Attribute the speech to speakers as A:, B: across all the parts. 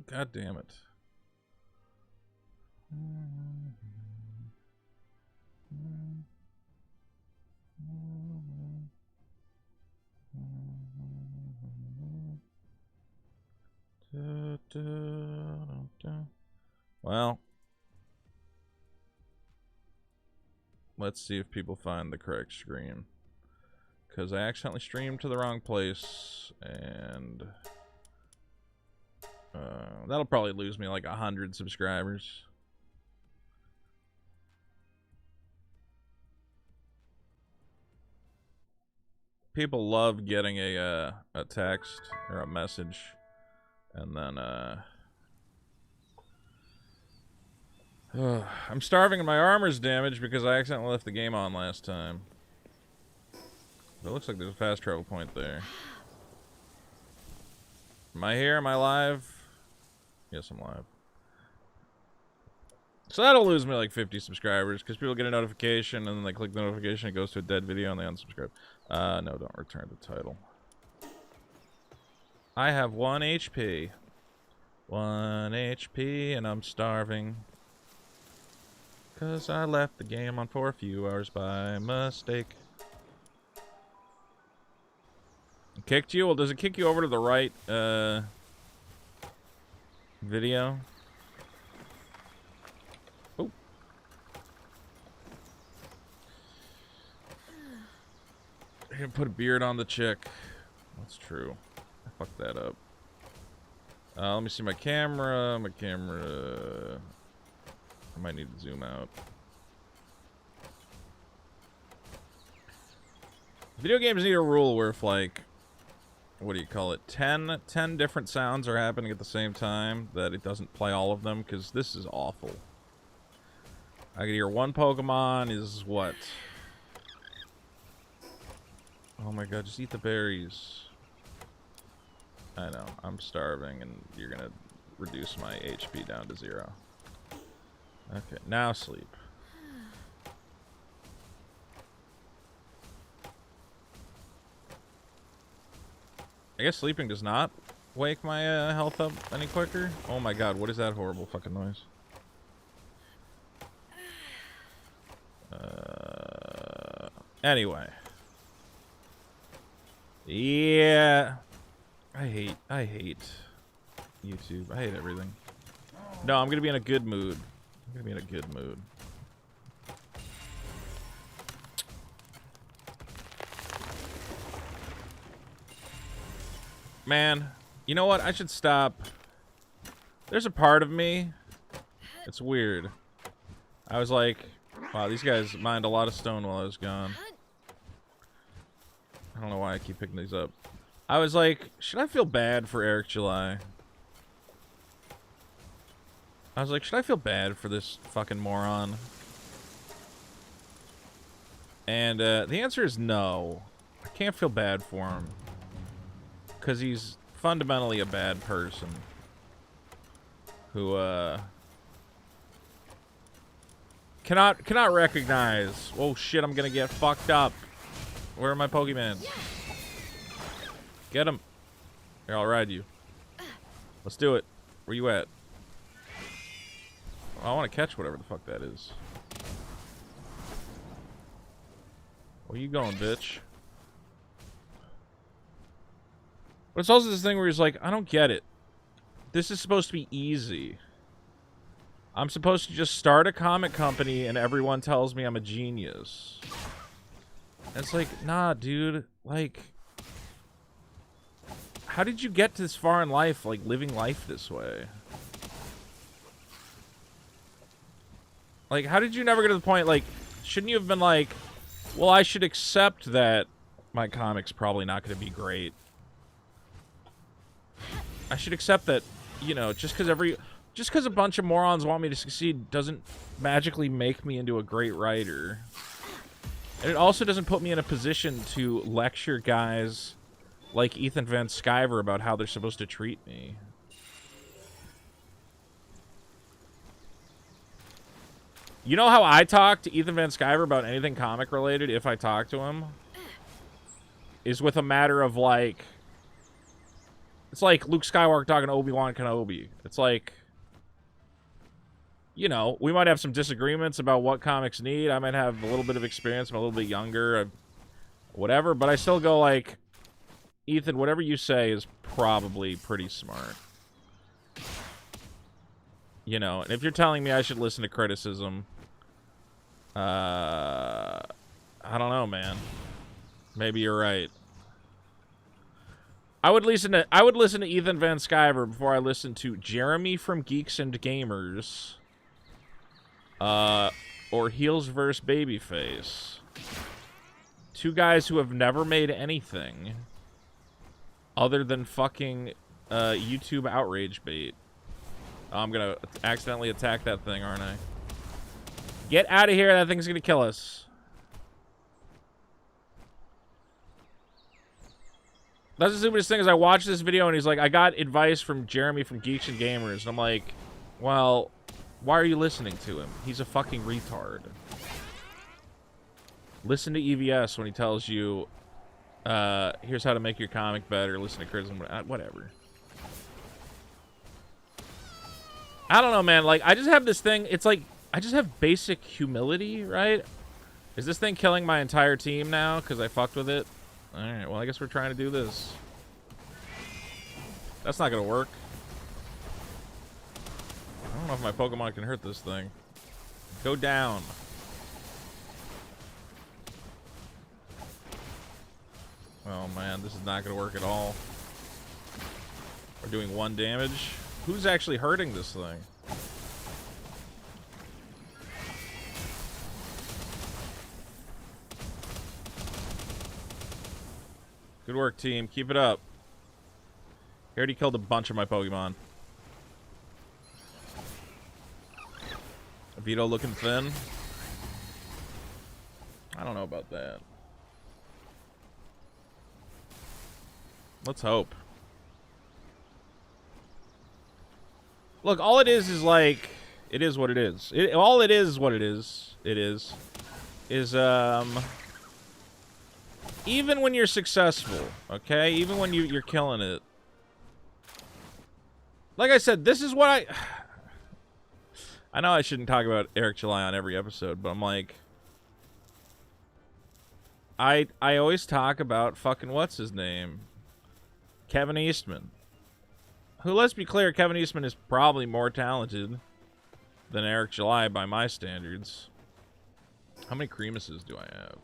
A: God damn it. Well, let's see if people find the correct screen. Because I accidentally streamed to the wrong place, and that'll probably lose me like 100 subscribers. People love getting a text or a message, and then I'm starving and my armor's damaged because I accidentally left the game on last time. But it looks like there's a fast travel point there. Am I here? Am I live? Yes, I'm live. So that'll lose me like 50 subscribers because people get a notification and then they click the notification, it goes to a dead video and they unsubscribe. No, don't return the title. I have 1 HP. 1 HP and I'm starving. Because I left the game on for a few hours by mistake. It kicked you? Well, does it kick you over to the right video? Oh. I can put a beard on the chick. That's true. I fucked that up. Let me see my camera. My camera. I might need to zoom out. Video games need a rule where if like, what do you call it, 10 different sounds are happening at the same time, that it doesn't play all of them, because this is awful. I can hear one Pokemon is what? Oh my god, just eat the berries. I know, I'm starving and you're gonna reduce my HP down to 0. Okay, now sleep. I guess sleeping does not wake my health up any quicker. Oh my god, what is that horrible fucking noise? Anyway. Yeah. I hate YouTube. I hate everything. No, I'm gonna be in a good mood. I'm gonna be in a good mood. Man, you know what? I should stop. There's a part of me. It's weird. I was like, wow, these guys mined a lot of stone while I was gone. I don't know why I keep picking these up. I was like, should I feel bad for Eric July? I was like, should I feel bad for this fucking moron? And the answer is no. I can't feel bad for him. Because he's fundamentally a bad person. Who, cannot recognize. Oh shit, I'm gonna get fucked up. Where are my Pokemon? Get him. Here, I'll ride you. Let's do it. Where you at? I want to catch whatever the fuck that is. Where you going, bitch? But it's also this thing where he's like, I don't get it. This is supposed to be easy. I'm supposed to just start a comic company and everyone tells me I'm a genius. And it's like, nah, dude. Like, how did you get this far in life, like, living life this way? Like, how did you never get to the point, like, shouldn't you have been like, well, I should accept that my comic's probably not going to be great. I should accept that, you know, just because a bunch of morons want me to succeed doesn't magically make me into a great writer. And it also doesn't put me in a position to lecture guys like Ethan Van Sciver about how they're supposed to treat me. You know how I talk to Ethan Van Sciver about anything comic related if I talk to him? is with a matter of, like... It's like Luke Skywalker talking to Obi-Wan Kenobi. It's like... You know, we might have some disagreements about what comics need. I might have a little bit of experience. I'm a little bit younger. Whatever. But I still go like... Ethan, whatever you say is probably pretty smart. You know, and if you're telling me I should listen to criticism... I don't know, man. Maybe you're right. I would listen to Ethan Van Sciver before I listen to Jeremy from Geeks and Gamers. Or Heels vs. Babyface. Two guys who have never made anything other than fucking YouTube outrage bait. Oh, I'm gonna accidentally attack that thing, aren't I? Get out of here, that thing's gonna kill us. That's the stupidest thing is I watched this video and he's like, I got advice from Jeremy from Geeks and Gamers. And I'm like, well, why are you listening to him? He's a fucking retard. Listen to EVS when he tells you, here's how to make your comic better. Listen to criticism, whatever. I don't know, man. Like, I just have this thing. It's like, I just have basic humility, right? Is this thing killing my entire team now because I fucked with it? Alright, well, I guess we're trying to do this. That's not gonna work. I don't know if my Pokemon can hurt this thing. Go down. Oh, man, this is not gonna work at all. We're doing 1 damage. Who's actually hurting this thing? Good work, team. Keep it up. He already killed a bunch of my Pokemon. Vito looking thin. I don't know about that. Let's hope. Look, all it is like... It is what it is. All it is what it is. Even when you're successful, okay? Even when you're killing it. Like I said, this is what I know I shouldn't talk about Eric July on every episode, but I'm like... I always talk about fucking what's his name? Kevin Eastman. Who, let's be clear, Kevin Eastman is probably more talented than Eric July by my standards. How many Creamuses do I have?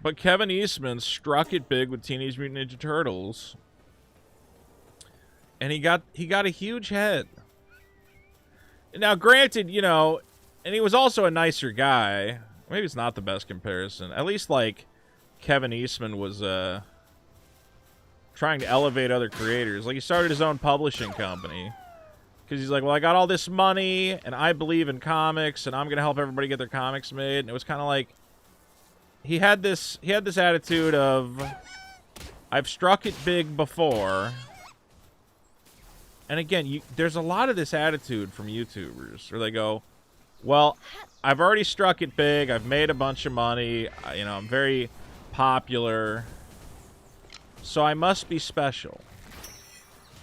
A: But Kevin Eastman struck it big with Teenage Mutant Ninja Turtles. And he got a huge head. Now, granted, you know, and he was also a nicer guy. Maybe it's not the best comparison. At least, like, Kevin Eastman was trying to elevate other creators. Like, he started his own publishing company. Because he's like, well, I got all this money, and I believe in comics, and I'm going to help everybody get their comics made. And it was kind of like... He had this attitude of, I've struck it big before. And again, there's a lot of this attitude from YouTubers where they go, well, I've already struck it big. I've made a bunch of money. You know, I'm very popular. So I must be special.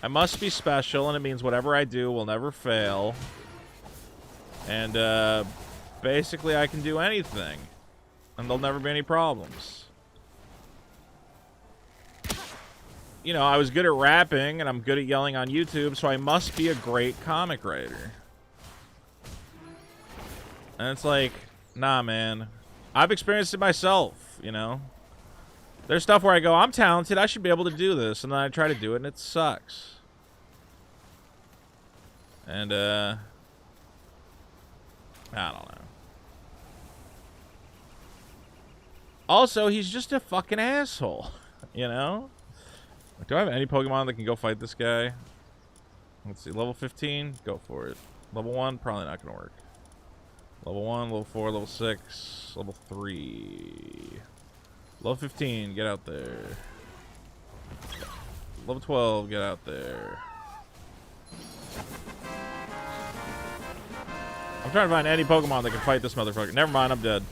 A: I must be special, and it means whatever I do will never fail. And basically I can do anything. And there'll never be any problems. You know, I was good at rapping, and I'm good at yelling on YouTube, so I must be a great comic writer. And it's like, nah, man. I've experienced it myself, you know? There's stuff where I go, I'm talented, I should be able to do this, and then I try to do it, and it sucks. And, I don't know. Also, he's just a fucking asshole, you know? Do I have any Pokemon that can go fight this guy? Let's see, level 15? Go for it. Level 1? Probably not going to work. Level 1, level 4, level 6, level 3. Level 15, get out there. Level 12, get out there. I'm trying to find any Pokemon that can fight this motherfucker. Never mind, I'm dead.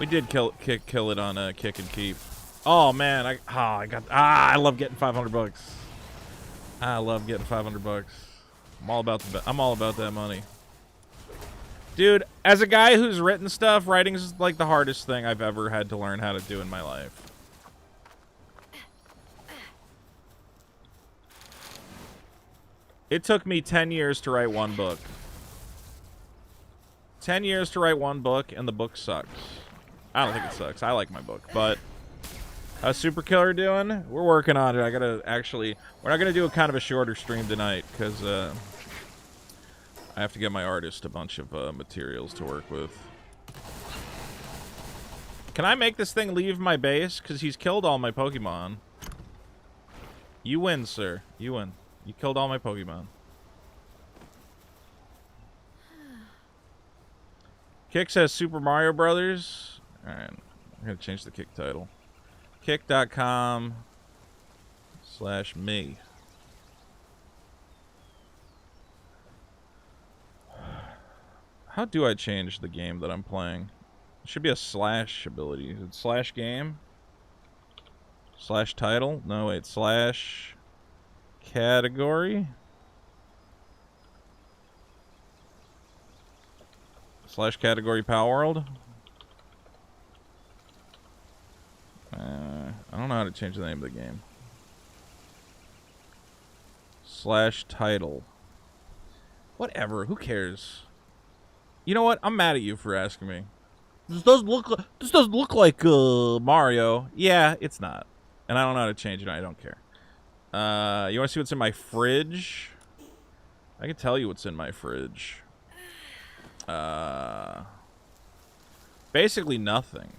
A: We did kill it on kick and keep. Oh man, I love getting 500 bucks. I love getting 500 bucks. I'm all about that money. Dude, as a guy who's written stuff, writing is like the hardest thing I've ever had to learn how to do in my life. It took me 10 years to write one book. 10 years to write one book, and the book sucks. I don't think it sucks. I like my book, but how's Super Killer doing? We're working on it. I gotta actually... We're not gonna do a kind of a shorter stream tonight, because I have to get my artist a bunch of materials to work with. Can I make this thing leave my base? Because he's killed all my Pokemon. You win, sir. You win. You killed all my Pokemon. Kick says Super Mario Brothers. Alright, I'm going to change the Kick title. Kick.com/me. How do I change the game that I'm playing? It should be a slash ability. Is it slash game? Slash title? No, wait. Slash category? Slash category Palworld? I don't know how to change the name of the game. Slash title. Whatever. Who cares? You know what? I'm mad at you for asking me. This doesn't look like Mario. Yeah, it's not. And I don't know how to change it. I don't care. You want to see what's in my fridge? I can tell you what's in my fridge. Basically nothing.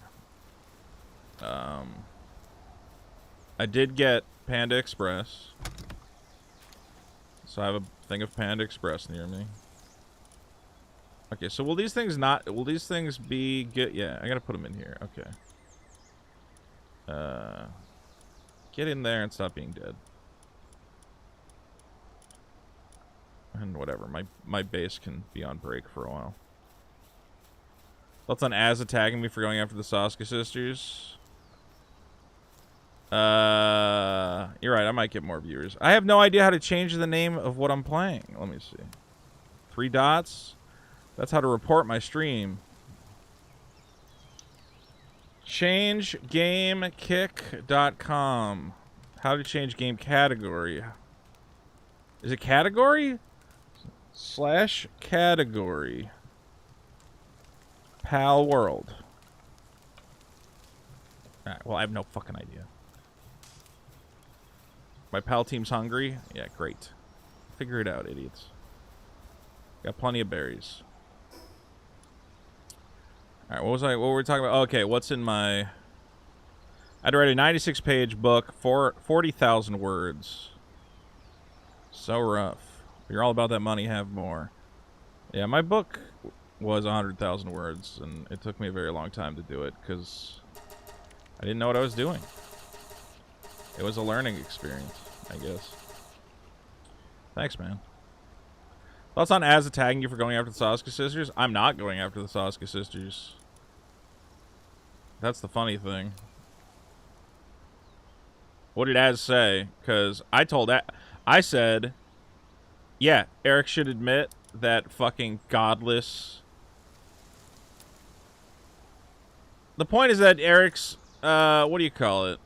A: I did get Panda Express. So I have a thing of Panda Express near me. Okay, so will these things be good? Yeah, I gotta put them in here. Okay. Get in there and stop being dead. And whatever, my base can be on break for a while. Thoughts on Az attacking me for going after the Sasuke sisters? You're right, I might get more viewers. I have no idea how to change the name of what I'm playing. Let me see. 3 dots? That's how to report my stream. ChangeGameKick.com. How to change game category. Is it category? Slash category. Palworld. Alright, well, I have no fucking idea. My pal team's hungry? Yeah, great. Figure it out, idiots. Got plenty of berries. Alright, what were we talking about? Okay, what's in my... I had to write a 96-page book, 40,000 words. So rough. If you're all about that money, have more. Yeah, my book was 100,000 words, and it took me a very long time to do it, because I didn't know what I was doing. It was a learning experience, I guess. Thanks, man. Thoughts on Az attacking you for going after the Sasuke sisters? I'm not going after the Sasuke sisters. That's the funny thing. What did Az say? Because I said, yeah, Eric should admit that fucking godless... The point is that Eric's, what do you call it?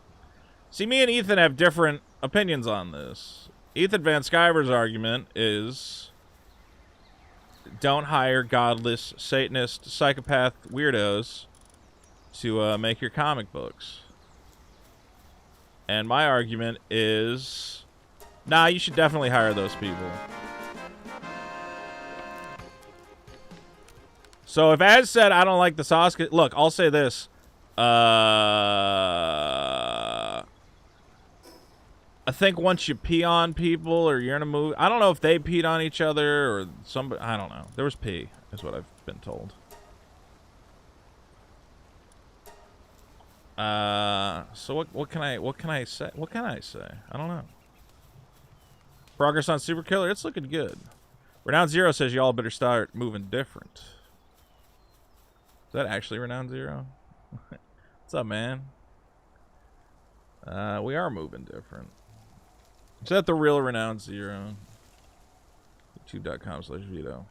A: See, me and Ethan have different opinions on this. Ethan Van Sciver's argument is... don't hire godless, Satanist, psychopath weirdos to make your comic books. And my argument is... nah, you should definitely hire those people. So if Az said, I don't like the Sasuke... Look, I'll say this. I think once you pee on people or you're in a movie... I don't know if they peed on each other or somebody... I don't know. There was pee, is what I've been told. So what can I say? What can I say? I don't know. Progress on Super Killer? It's looking good. Renown Zero says y'all better start moving different. Is that actually Renown Zero? What's up, man? We are moving different. Is that the real Renowned Zero? YouTube.com/Vito.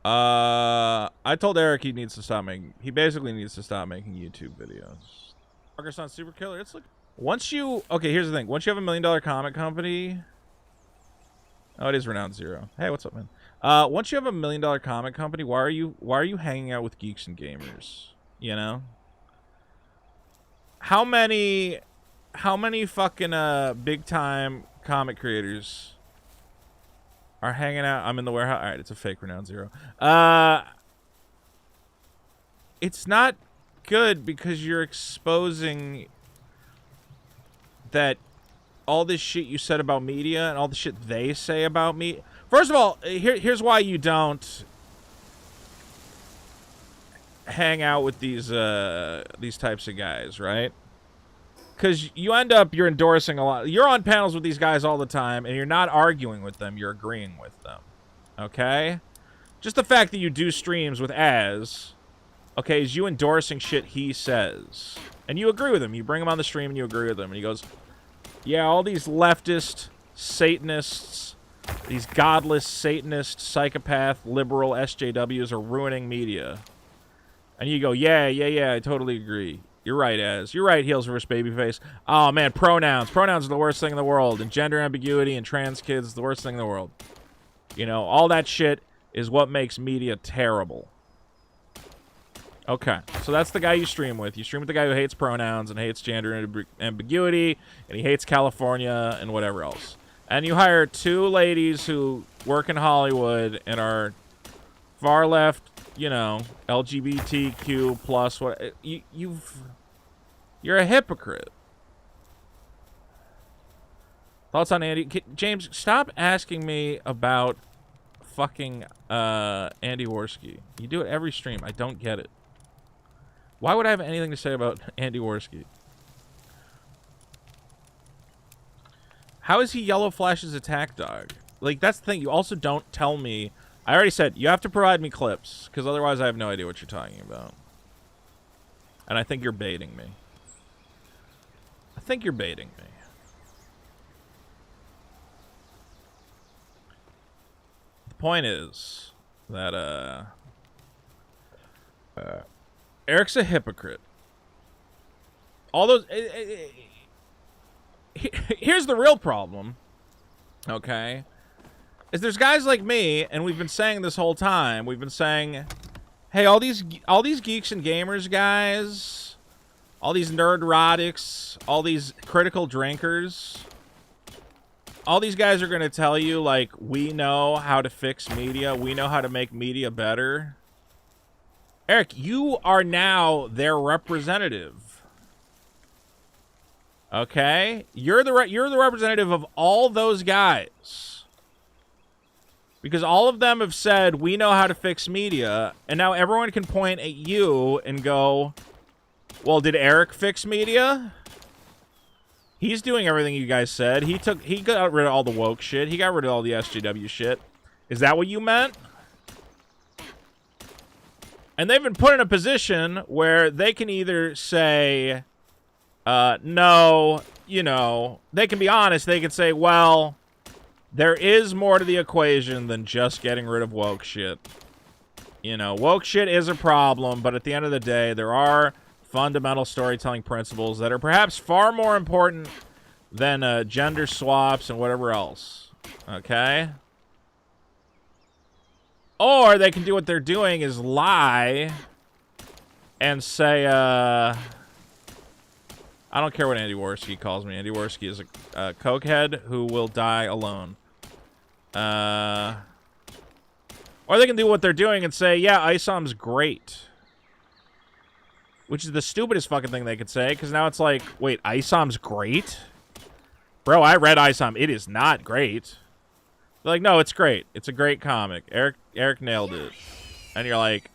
A: I told Eric he needs to stop making. He basically needs to stop making YouTube videos. Progress on Super Killer. It's like once you. Okay, here's the thing. Once you have $1 million comic company. Oh, it is Renowned Zero. Hey, what's up, man? Once you have $1 million comic company, why are you hanging out with geeks and gamers? You know. How many fucking big time comic creators are hanging out? I'm in the warehouse. All right, it's a fake Renowned Zero. It's not good because you're exposing that all this shit you said about media and all the shit they say about me. First of all, here's why you don't hang out with these types of guys, right? Because you're endorsing a lot. You're on panels with these guys all the time, and you're not arguing with them. You're agreeing with them. Okay? Just the fact that you do streams with Az, okay, is you endorsing shit he says. And you agree with him. You bring him on the stream, and you agree with him. And he goes, yeah, all these leftist Satanists, these godless Satanist, psychopath, liberal SJWs are ruining media. And you go, yeah, I totally agree. You're right, Az. You're right, heels versus babyface. Oh, man, pronouns. Pronouns are the worst thing in the world. And gender ambiguity and trans kids is the worst thing in the world. You know, all that shit is what makes media terrible. Okay, so that's the guy you stream with. You stream with the guy who hates pronouns and hates gender ambiguity, and he hates California and whatever else. And you hire two ladies who work in Hollywood and are far left, you know, LGBTQ plus. What you're a hypocrite. Thoughts on Andy? James, stop asking me about fucking Andy Worski. You do it every stream. I don't get it. Why would I have anything to say about Andy Worski? How is he Yellow Flash's attack dog? Like, that's the thing. You also don't tell me. I already said, you have to provide me clips, because otherwise I have no idea what you're talking about. And I think you're baiting me. I think you're baiting me. The point is that, Eric's a hypocrite. All those... here's the real problem, okay? Is there's guys like me, and we've been saying this whole time, we've been saying, hey, all these geeks and gamers guys, all these nerdrotics, all these critical drinkers, all these guys are going to tell you, like, we know how to fix media, we know how to make media better. Eric, you are now their representative. Okay? You're the representative of all those guys. Because all of them have said, we know how to fix media, and now everyone can point at you and go, well, did Eric fix media? He's doing everything you guys said. He got rid of all the woke shit. He got rid of all the SJW shit. Is that what you meant? And they've been put in a position where they can either say, no, you know, they can be honest. They can say, well, there is more to the equation than just getting rid of woke shit. You know, woke shit is a problem, but at the end of the day, there are fundamental storytelling principles that are perhaps far more important than gender swaps and whatever else. Okay? Or they can do what they're doing is lie and say, I don't care what Andy Worski calls me. Andy Worski is a cokehead who will die alone. Or they can do what they're doing and say, yeah, ISOM's great. Which is the stupidest fucking thing they could say, because now it's like, wait, ISOM's great? Bro, I read ISOM. It is not great. They're like, no, it's great. It's a great comic. Eric nailed it. And you're like,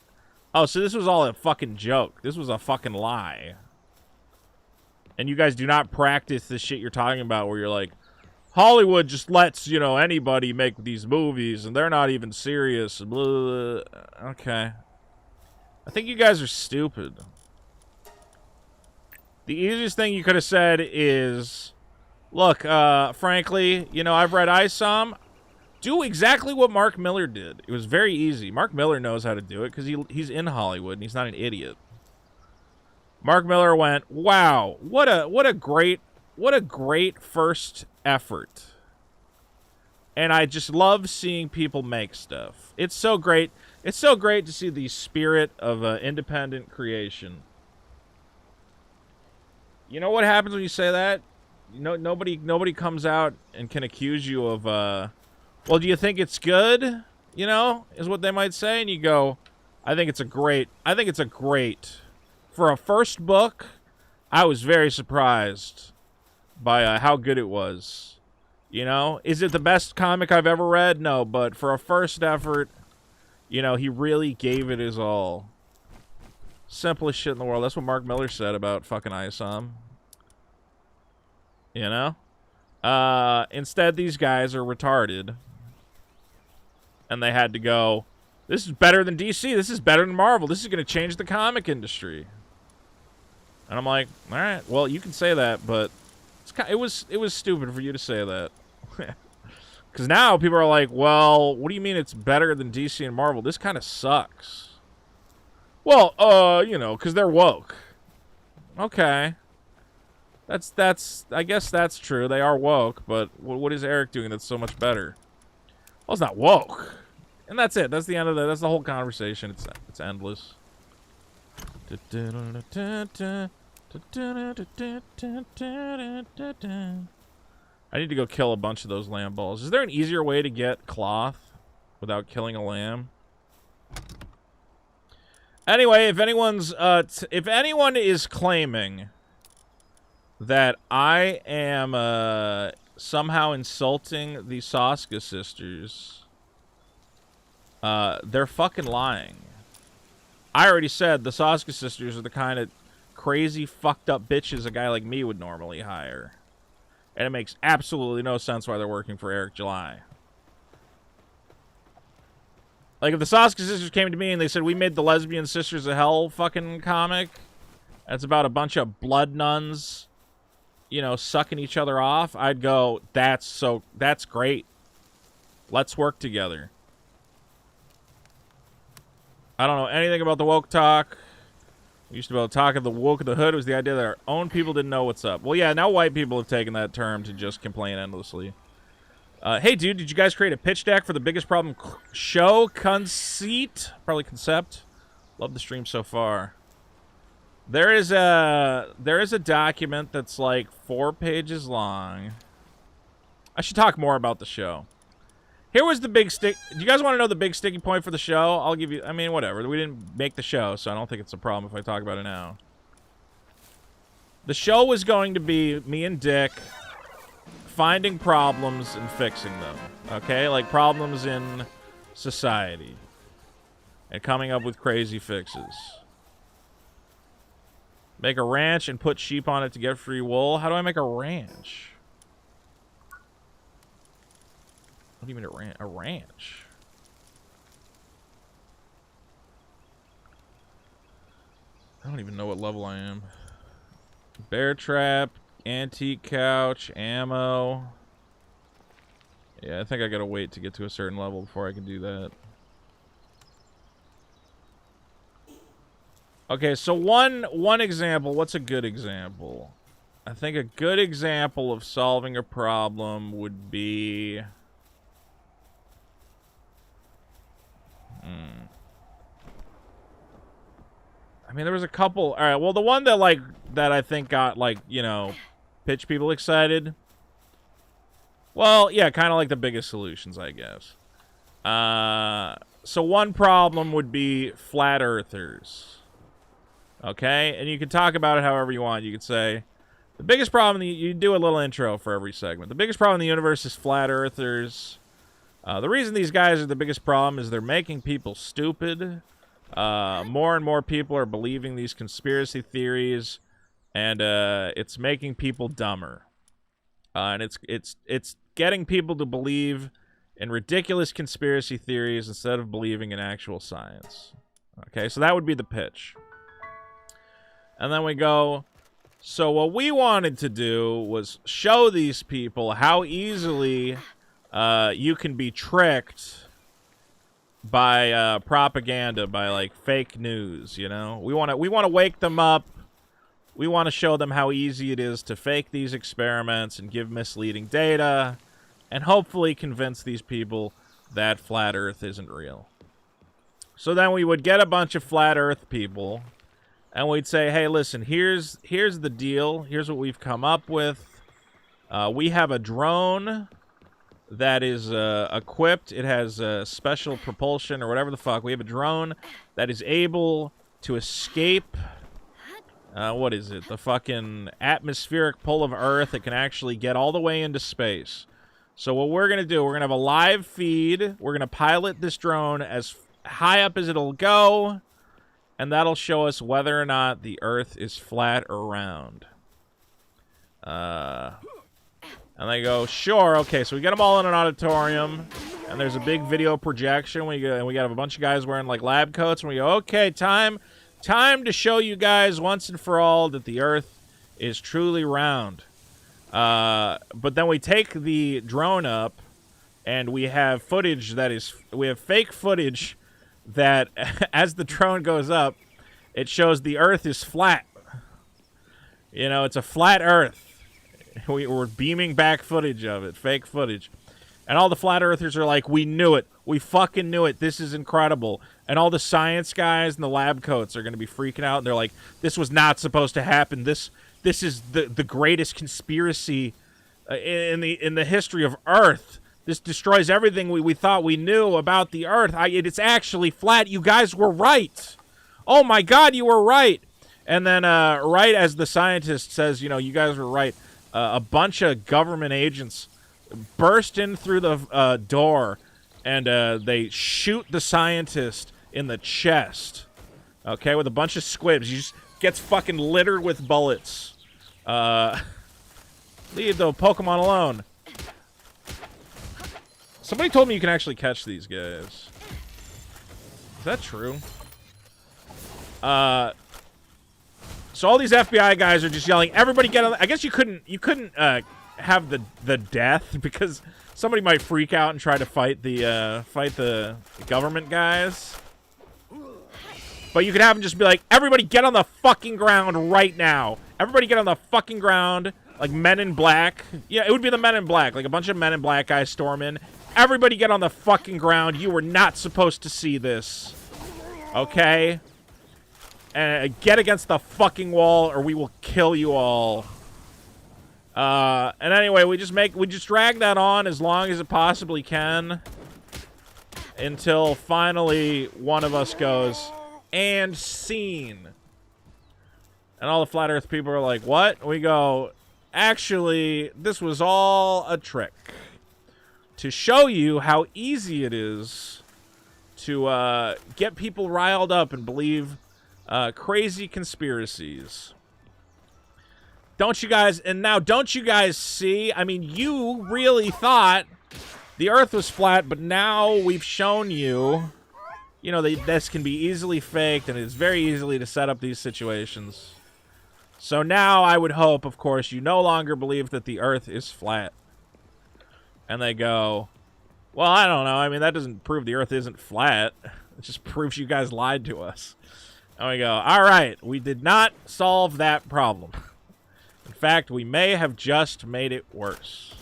A: oh, so this was all a fucking joke. This was a fucking lie. And you guys do not practice the shit you're talking about where you're like, Hollywood just lets, you know, anybody make these movies and they're not even serious. Blah, blah, blah. Okay. I think you guys are stupid. The easiest thing you could have said is, look, frankly, you know, I've read ISOM. Do exactly what Mark Miller did. It was very easy. Mark Miller knows how to do it because he's in Hollywood and he's not an idiot. Mark Miller went, wow, what a great first effort. And I just love seeing people make stuff. It's so great. It's so great to see the spirit of independent creation. You know what happens when you say that? You know, nobody comes out and can accuse you of, well, do you think it's good? You know, is what they might say. And you go, I think it's a great. For a first book, I was very surprised by how good it was. You know, is it the best comic I've ever read? No, but for a first effort, you know, he really gave it his all. Simplest shit in the world. That's what Mark Miller said about fucking ISOM. You know? Instead, these guys are retarded. And they had to go, this is better than DC. This is better than Marvel. This is going to change the comic industry. And I'm like, all right, well, you can say that, but it was stupid for you to say that. Because now people are like, well, what do you mean it's better than DC and Marvel? This kind of sucks. Well, you know, because they're woke. Okay. I guess that's true. They are woke, but what is Eric doing that's so much better? Well, it's not woke. And that's it. That's the end of that's the whole conversation. It's endless. I need to go kill a bunch of those lamb balls. Is there an easier way to get cloth without killing a lamb? Anyway, if anyone is claiming that I am somehow insulting the Soska sisters, they're fucking lying. I already said the Soska sisters are the kind of crazy, fucked up bitches a guy like me would normally hire. And it makes absolutely no sense why they're working for Eric July. Like, if the Soska sisters came to me and they said, we made the Lesbian Sisters of Hell fucking comic, that's about a bunch of blood nuns, you know, sucking each other off, I'd go, that's great. Let's work together. I don't know anything about the woke talk. We used to be able to talk of the woke of the hood. It was the idea that our own people didn't know what's up. Well, yeah, now white people have taken that term to just complain endlessly. Hey, dude, did you guys create a pitch deck for the biggest problem show conceit? Probably concept. Love the stream so far. There is a document that's like 4 pages long. I should talk more about the show. Here was the big stick. Do you guys want to know the big sticking point for the show? I'll give you. I mean, whatever. We didn't make the show, so I don't think it's a problem if I talk about it now. The show was going to be me and Dick finding problems and fixing them. Okay? Like problems in society. And coming up with crazy fixes. Make a ranch and put sheep on it to get free wool. How do I make a ranch? What do you mean a ranch? I don't even know what level I am. Bear trap, antique couch, ammo. Yeah, I think I gotta wait to get to a certain level before I can do that. Okay, so one example. What's a good example? I think a good example of solving a problem would be... I mean, there was a couple. All right, well, the one that I think got, like, you know, pitch people excited. Well, yeah, kind of like the biggest solutions, I guess. So one problem would be flat earthers. Okay? And you can talk about it however you want. You could say, the biggest problem, you do a little intro for every segment. The biggest problem in the universe is flat earthers. The reason these guys are the biggest problem is they're making people stupid. More and more people are believing these conspiracy theories, and it's making people dumber. And it's getting people to believe in ridiculous conspiracy theories instead of believing in actual science. Okay, so that would be the pitch. And then we go, so what we wanted to do was show these people how easily you can be tricked by propaganda, by like fake news, you know? We want to wake them up. We want to show them how easy it is to fake these experiments and give misleading data and hopefully convince these people that flat Earth isn't real. So then we would get a bunch of flat Earth people and we'd say, hey, listen, here's the deal. Here's what we've come up with. We have a drone that is equipped. It has special propulsion or whatever the fuck. We have a drone that is able to escape, what is it? The fucking atmospheric pull of Earth. It can actually get all the way into space. So what we're going to do, we're going to have a live feed. We're going to pilot this drone as high up as it'll go. And that'll show us whether or not the Earth is flat or round. And they go, sure, okay. So we get them all in an auditorium, and there's a big video projection. We got a bunch of guys wearing like lab coats, and we go, okay, time to show you guys once and for all that the Earth is truly round. But then we take the drone up, and we have fake footage that as the drone goes up, it shows the Earth is flat. You know, it's a flat Earth. We're beaming back footage of it, fake footage. And all the flat earthers are like, we knew it. We fucking knew it. This is incredible. And all the science guys and the lab coats are going to be freaking out. And they're like, this was not supposed to happen. This is the greatest conspiracy in the history of Earth. This destroys everything we thought we knew about the Earth. It's actually flat. You guys were right. Oh, my God, you were right. And then right as the scientist says, you know, you guys were right, a bunch of government agents burst in through the door, and they shoot the scientist in the chest, okay, with a bunch of squibs. He just gets fucking littered with bullets. Leave the Pokemon alone. Somebody told me you can actually catch these guys. Is that true? So all these FBI guys are just yelling, everybody get on. I guess you couldn't have the death because somebody might freak out and try to fight the government guys. But you could have them just be like, everybody get on the fucking ground right now. Everybody get on the fucking ground, like Men in Black. Yeah, it would be the Men in Black, like a bunch of Men in Black guys storm in. Everybody get on the fucking ground. You were not supposed to see this. Okay? And get against the fucking wall or we will kill you all. And anyway, we just drag that on as long as it possibly can until finally one of us goes, and scene. And all the flat earth people are like, what? We go, actually, this was all a trick to show you how easy it is to get people riled up and believe crazy conspiracies. Don't you guys see? I mean, you really thought the Earth was flat, but now we've shown you, you know, that this can be easily faked, and it's very easily to set up these situations. So now I would hope, of course, you no longer believe that the Earth is flat. And they go, well, I don't know. I mean, that doesn't prove the Earth isn't flat. It just proves you guys lied to us. And we go, all right, we did not solve that problem. In fact, we may have just made it worse.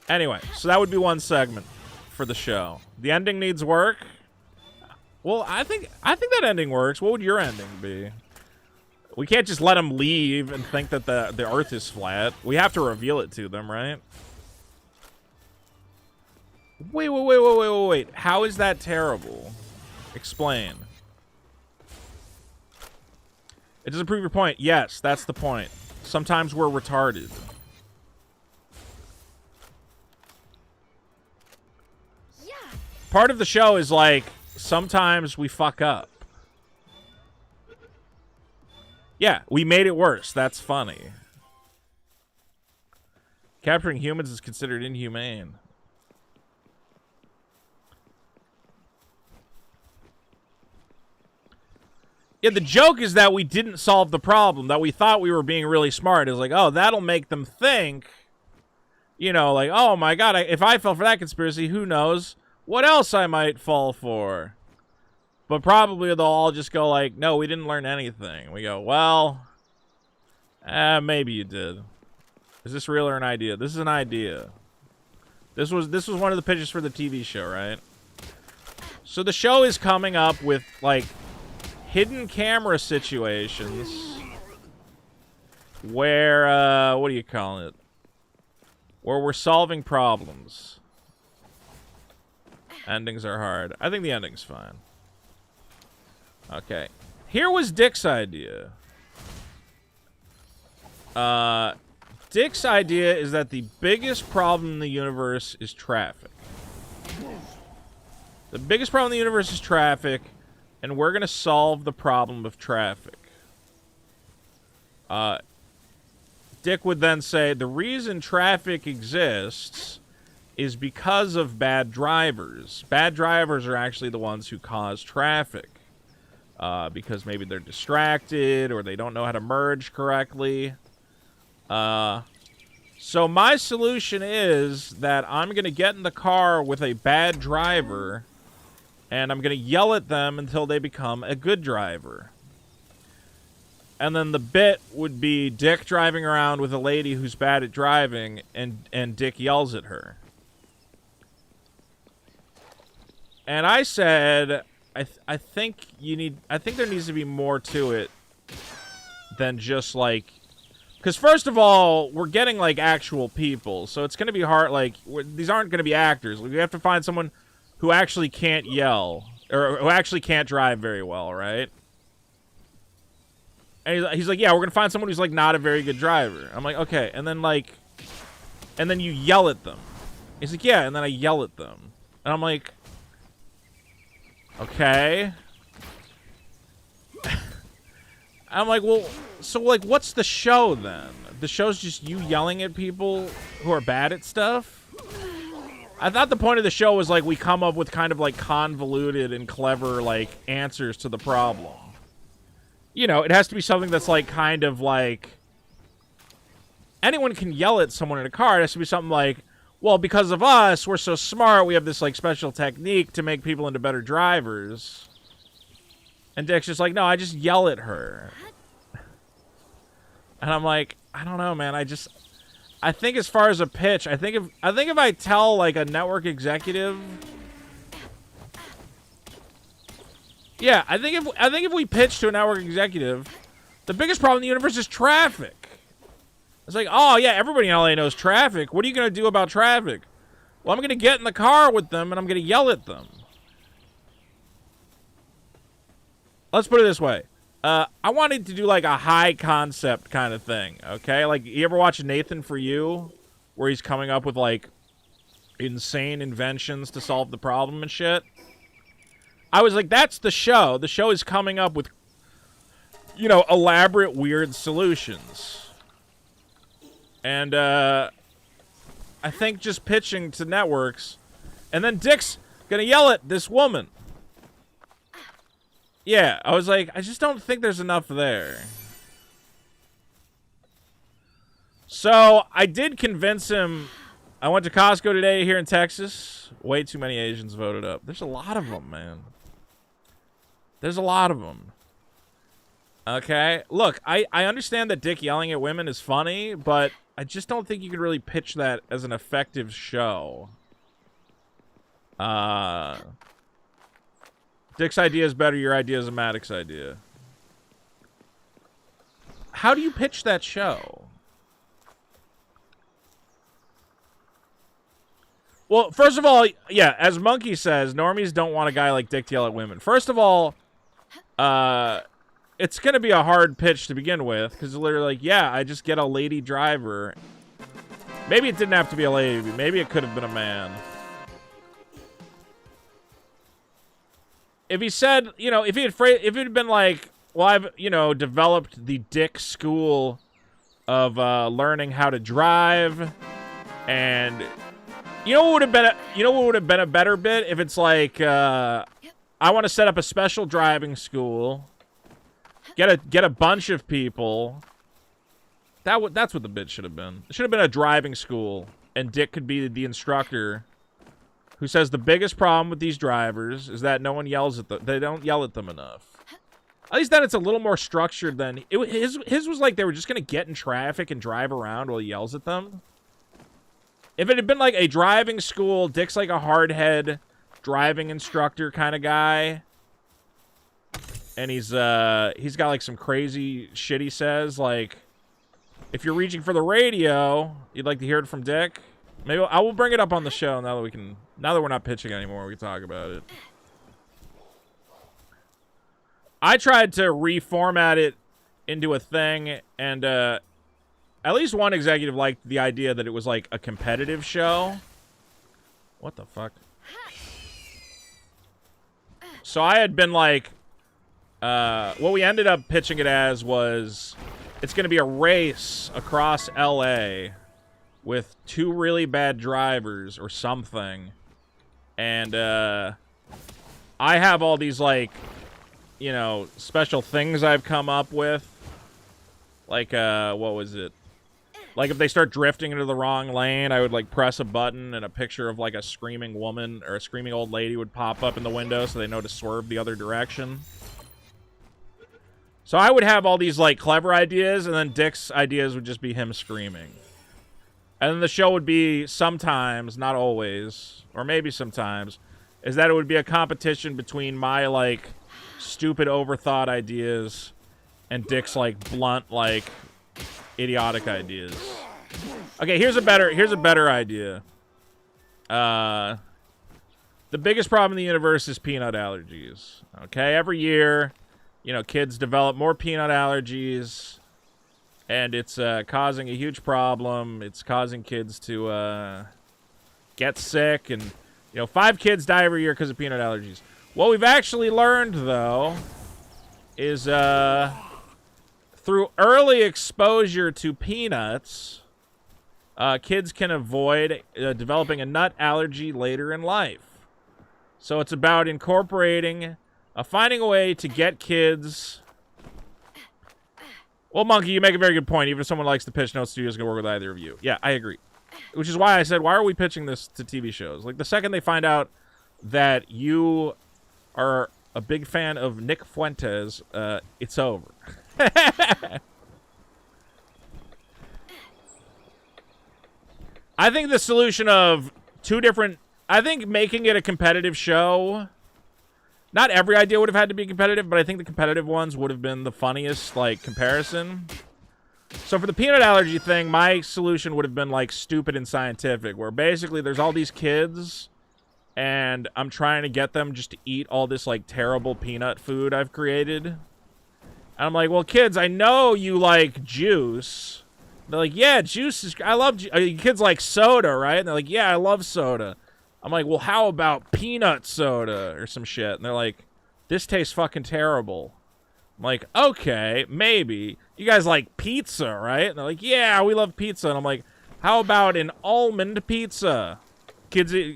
A: Anyway, so that would be one segment for the show. The ending needs work. Well, I think that ending works. What would your ending be? We can't just let them leave and think that the Earth is flat. We have to reveal it to them, right? Wait. How is that terrible? Explain. It doesn't prove your point. Yes, that's the point. Sometimes we're retarded. Yeah. Part of the show is like, sometimes we fuck up. Yeah, we made it worse. That's funny. Capturing humans is considered inhumane. Yeah, the joke is that we didn't solve the problem, that we thought we were being really smart. It's like, oh, that'll make them think, you know, like, oh my god, if I fell for that conspiracy, who knows what else I might fall for. But probably they'll all just go like, no, we didn't learn anything. We go, well, maybe you did. Is this real or an idea? This is an idea. This was one of the pitches for the TV show, right? So the show is coming up with, like, hidden camera situations where, what do you call it? Where we're solving problems. Endings are hard. I think the ending's fine. Okay. Here was Dick's idea. Dick's idea is that the biggest problem in the universe is traffic. The biggest problem in the universe is traffic, and we're going to solve the problem of traffic. Dick would then say, the reason traffic exists is because of bad drivers. Bad drivers are actually the ones who cause traffic. Because maybe they're distracted or they don't know how to merge correctly. So my solution is that I'm going to get in the car with a bad driver and I'm going to yell at them until they become a good driver. And then the bit would be Dick driving around with a lady who's bad at driving and Dick yells at her. And I said, I think there needs to be more to it than just, like... Because, first of all, we're getting, like, actual people, so it's going to be hard, like... These aren't going to be actors. We have to find someone who actually can't yell, or who actually can't drive very well, right? And he's like, yeah, we're going to find someone who's, like, not a very good driver. I'm like, okay, and then, like... And then you yell at them. He's like, yeah, and then I yell at them. And I'm like... Okay. I'm like, well, so, like, what's the show, then? The show's just you yelling at people who are bad at stuff? I thought the point of the show was, like, we come up with kind of, like, convoluted and clever, like, answers to the problem. You know, it has to be something that's, like, kind of, like... Anyone can yell at someone in a car. It has to be something like... Well, because of us, we're so smart, we have this, like, special technique to make people into better drivers. And Dick's just like, no, I just yell at her. And I'm like, I don't know, man. I think as far as a pitch, I think if I tell, like, a network executive... Yeah, I think if we pitch to a network executive, the biggest problem in the universe is traffic. It's like, oh, yeah, everybody in LA knows traffic. What are you going to do about traffic? Well, I'm going to get in the car with them, and I'm going to yell at them. Let's put it this way. I wanted to do, like, a high-concept kind of thing, okay? Like, you ever watch Nathan For You? Where he's coming up with, like, insane inventions to solve the problem and shit? I was like, that's the show. The show is coming up with, you know, elaborate, weird solutions. And, I think just pitching to networks. And then Dick's gonna yell at this woman. Yeah, I was like, I just don't think there's enough there. So, I did convince him. I went to Costco today here in Texas. Way too many Asians voted up. There's a lot of them, man. There's a lot of them. Okay? Look, I understand that Dick yelling at women is funny, but... I just don't think you could really pitch that as an effective show. Dick's idea is better. Your idea is a Maddox idea. How do you pitch that show? Well, first of all, yeah, as Monkey says, normies don't want a guy like Dick to yell at women. First of all, it's going to be a hard pitch to begin with, because literally, like, yeah, I just get a lady driver. Maybe it didn't have to be a lady. Maybe it could have been a man. If he said, you know, if it had been like, well, I've, you know, developed the Dick school of learning how to drive, and you know what would have been a better bit if it's like, I want to set up a special driving school. Get a bunch of people. That's what the bit should have been. It should have been a driving school, and Dick could be the instructor who says the biggest problem with these drivers is that no one yells at them. They don't yell at them enough. At least then it's a little more structured than... His was like they were just going to get in traffic and drive around while he yells at them. If it had been like a driving school, Dick's like a hardhead driving instructor kind of guy. And he's got like some crazy shit he says. Like, if you're reaching for the radio, you'd like to hear it from Dick. Maybe I will bring it up on the show now that we're not pitching anymore. We can talk about it. I tried to reformat it into a thing, and at least one executive liked the idea that it was like a competitive show. What the fuck? So I had been like, what we ended up pitching it as was, it's going to be a race across LA with 2 really bad drivers or something. And I have all these like, you know, special things I've come up with. Like, what was it? Like, if they start drifting into the wrong lane, I would, like, press a button and a picture of, like, a screaming woman or a screaming old lady would pop up in the window so they know to swerve the other direction. So I would have all these, like, clever ideas, and then Dick's ideas would just be him screaming. And then the show would be sometimes, not always, or maybe sometimes, is that it would be a competition between my, like, stupid overthought ideas and Dick's like blunt, like idiotic ideas. Okay, here's a better idea. The biggest problem in the universe is peanut allergies. Okay, every year, you know, kids develop more peanut allergies, and it's causing a huge problem. It's causing kids to get sick, and you know, 5 kids die every year because of peanut allergies. What we've actually learned, though, is through early exposure to peanuts, kids can avoid developing a nut allergy later in life. So it's about incorporating, finding a way to get kids... Well, Monkey, you make a very good point. Even if someone likes to pitch, no studio's going to work with either of you. Yeah, I agree. Which is why I said, why are we pitching this to TV shows? Like, the second they find out that you are a big fan of Nick Fuentes, it's over. I think the solution of 2 different... I think making it a competitive show... Not every idea would have had to be competitive, but I think the competitive ones would have been the funniest, like, comparison. So for the peanut allergy thing, my solution would have been, like, stupid and scientific, where basically there's all these kids... And I'm trying to get them just to eat all this, like, terrible peanut food I've created. And I'm like, well, kids, I know you like juice. They're like, yeah, juice is... I love... Kids like soda, right? And they're like, yeah, I love soda. I'm like, well, how about peanut soda or some shit? And they're like, this tastes fucking terrible. I'm like, okay, maybe. You guys like pizza, right? And they're like, yeah, we love pizza. And I'm like, how about an almond pizza?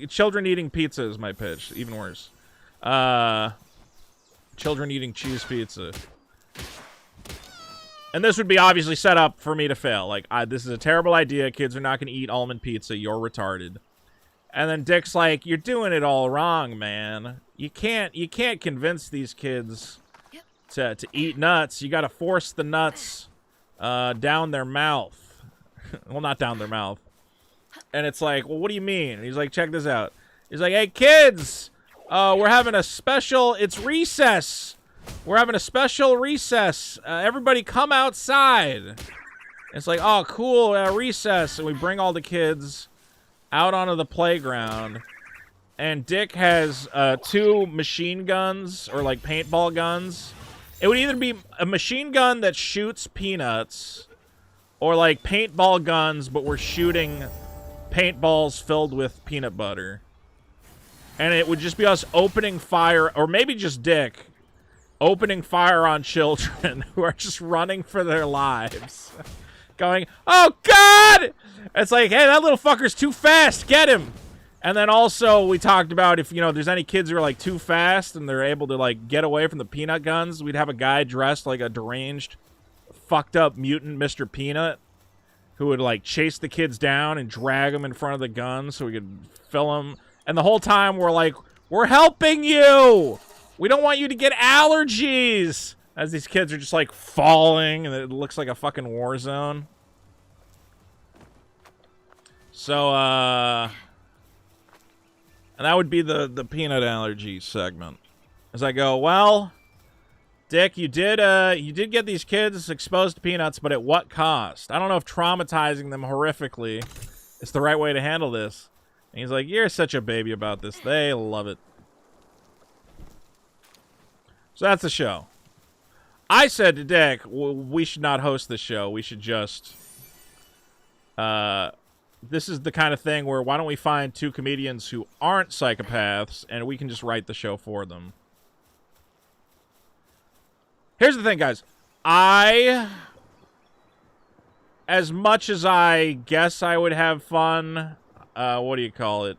A: Children eating pizza is my pitch. Even worse. Children eating cheese pizza. And this would be obviously set up for me to fail. Like, this is a terrible idea. Kids are not going to eat almond pizza. You're retarded. And then Dick's like, you're doing it all wrong, man. You can't convince these kids to eat nuts. You got to force the nuts down their mouth. Well, not down their mouth. And it's like, well, what do you mean? And he's like, check this out. He's like, hey, kids, we're having a special, it's recess. We're having a special recess. Everybody come outside. And it's like, oh, cool, recess. And we bring all the kids out onto the playground. And Dick has 2 machine guns, or like paintball guns. It would either be a machine gun that shoots peanuts, or like paintball guns, but we're shooting paintballs filled with peanut butter. And it would just be us opening fire, or maybe just Dick opening fire on children who are just running for their lives. Going, oh God! It's like, hey, that little fucker's too fast. Get him. And then also we talked about if, you know, there's any kids who are like too fast and they're able to like get away from the peanut guns, we'd have a guy dressed like a deranged, fucked up mutant Mr. Peanut who would like chase the kids down and drag them in front of the gun so we could fill them. And the whole time we're like, we're helping you! We don't want you to get allergies! As these kids are just like falling and it looks like a fucking war zone. So, and that would be the peanut allergy segment. As I go, well, Dick, you did get these kids exposed to peanuts, but at what cost? I don't know if traumatizing them horrifically is the right way to handle this. And he's like, you're such a baby about this. They love it. So that's the show. I said to Dick, we should not host the show. We should just... this is the kind of thing where why don't we find two comedians who aren't psychopaths and we can just write the show for them. Here's the thing, guys. As much as I guess I would have fun, what do you call it?